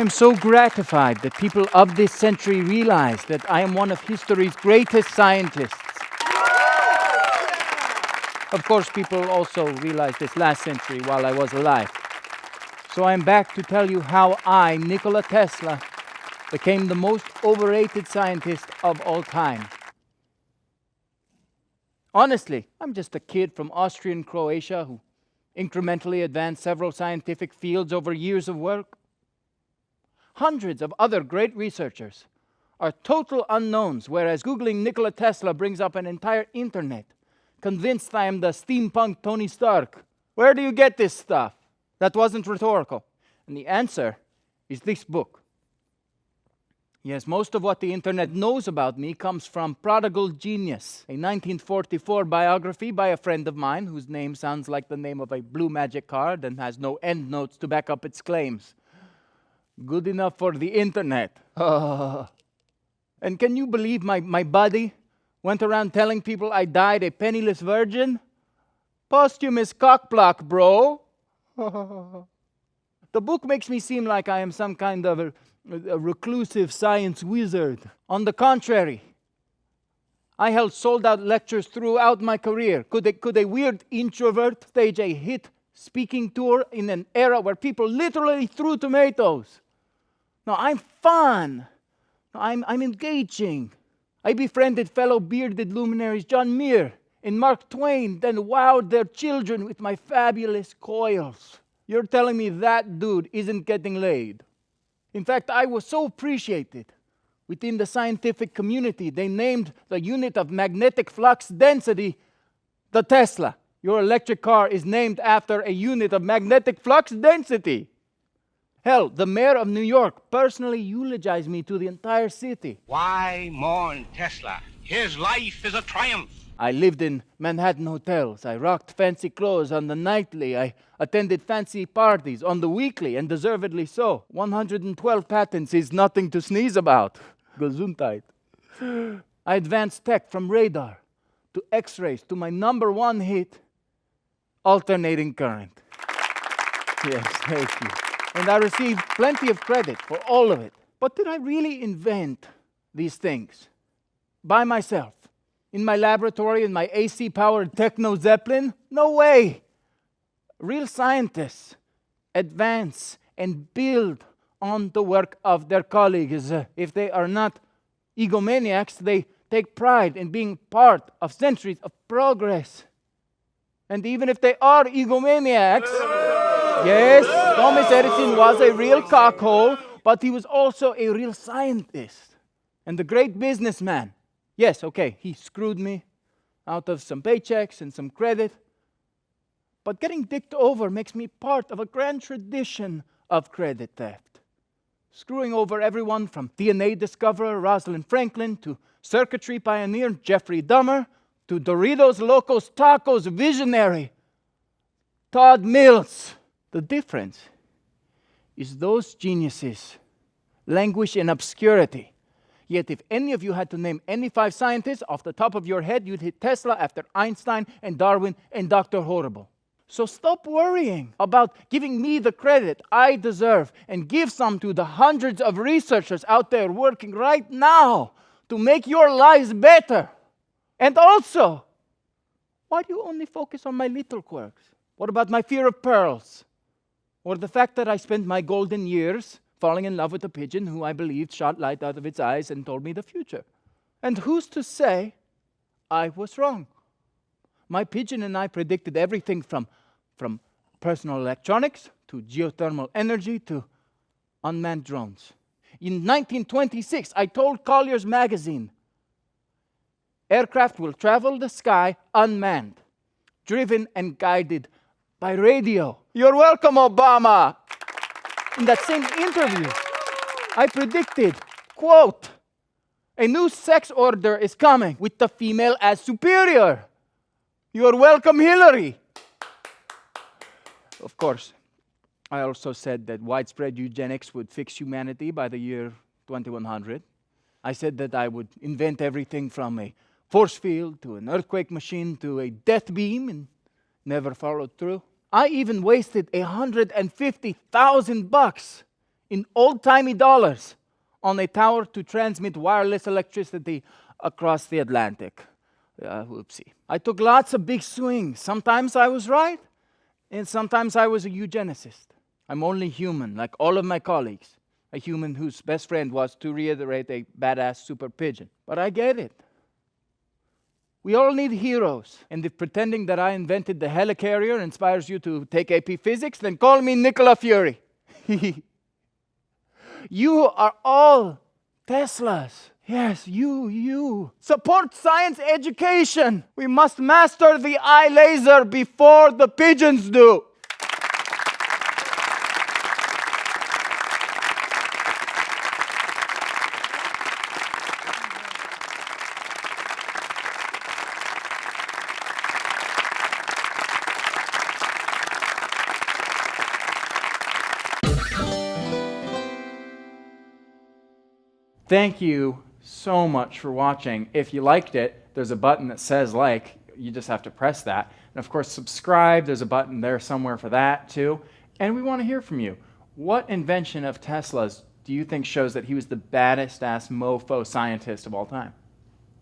am so gratified that people of this century realize that I am one of history's greatest scientists. Of course, people also realized this last century while I was alive. So I'm back to tell you how I, Nikola Tesla, became the most overrated scientist of all time. Honestly, I'm just a kid from Austrian Croatia who incrementally advanced several scientific fields over years of work. Hundreds of other great researchers are total unknowns, whereas Googling Nikola Tesla brings up an entire internet, convinced I am the steampunk Tony Stark. Where do you get this stuff? That wasn't rhetorical. And the answer is this book. Yes, most of what the internet knows about me comes from Prodigal Genius, a 1944 biography by a friend of mine whose name sounds like the name of a blue magic card and has no endnotes to back up its claims. Good enough for the internet. And can you believe my buddy went around telling people I died a penniless virgin? Posthumous cockblock, bro. The book makes me seem like I am some kind of a reclusive science wizard. On the contrary, I held sold-out lectures throughout my career. Could a weird introvert stage a hit speaking tour in an era where people literally threw tomatoes? No, I'm fun. I'm engaging. I befriended fellow bearded luminaries John Muir and Mark Twain, then wowed their children with my fabulous coils. You're telling me that dude isn't getting laid? In fact, I was so appreciated within the scientific community, they named the unit of magnetic flux density the Tesla. Your electric car is named after a unit of magnetic flux density. Hell, the mayor of New York personally eulogized me to the entire city. Why mourn Tesla? His life is a triumph. I lived in Manhattan hotels. I rocked fancy clothes on the nightly. I attended fancy parties on the weekly, and deservedly so. 112 patents is nothing to sneeze about. Gesundheit. I advanced tech from radar to X-rays to my number one hit, alternating current. Yes, thank you. And I received plenty of credit for all of it. But did I really invent these things by myself? In my laboratory, in my AC-powered techno-zeppelin? No way! Real scientists advance and build on the work of their colleagues. If they are not egomaniacs, they take pride in being part of centuries of progress. And even if they are egomaniacs, yes, Thomas Edison was a real cockhole, but he was also a real scientist and a great businessman. Yes, okay, he screwed me out of some paychecks and some credit, but getting dicked over makes me part of a grand tradition of credit theft. Screwing over everyone from DNA discoverer Rosalind Franklin to circuitry pioneer Jeffrey Dahmer to Doritos Locos Tacos visionary Todd Mills. The difference is those geniuses languish in obscurity. Yet if any of you had to name any 5 scientists off the top of your head, you'd hit Tesla after Einstein and Darwin and Dr. Horrible. So stop worrying about giving me the credit I deserve and give some to the hundreds of researchers out there working right now to make your lives better. And also, why do you only focus on my little quirks? What about my fear of pearls? Or the fact that I spent my golden years falling in love with a pigeon who I believed shot light out of its eyes and told me the future? And who's to say I was wrong? My pigeon and I predicted everything from personal electronics to geothermal energy to unmanned drones. In 1926, I told Collier's magazine, aircraft will travel the sky unmanned, driven and guided by radio. You're welcome, Obama. In that same interview, I predicted, quote, a new sex order is coming with the female as superior. You're welcome, Hillary. Of course, I also said that widespread eugenics would fix humanity by the year 2100. I said that I would invent everything from a force field to an earthquake machine to a death beam, and never followed through. I even wasted $150,000 in old-timey dollars on a tower to transmit wireless electricity across the Atlantic. Whoopsie. I took lots of big swings. Sometimes I was right, and sometimes I was a eugenicist. I'm only human, like all of my colleagues. A human whose best friend was, to reiterate, a badass super pigeon. But I get it. We all need heroes. And if pretending that I invented the helicarrier inspires you to take AP Physics, then call me Nikola Fury. You are all Teslas. Yes, you. Support science education. We must master the eye laser before the pigeons do. Thank you so much for watching. If you liked it, there's a button that says like. You just have to press that. And of course, subscribe. There's a button there somewhere for that too. And we want to hear from you. What invention of Tesla's do you think shows that he was the baddest ass mofo scientist of all time?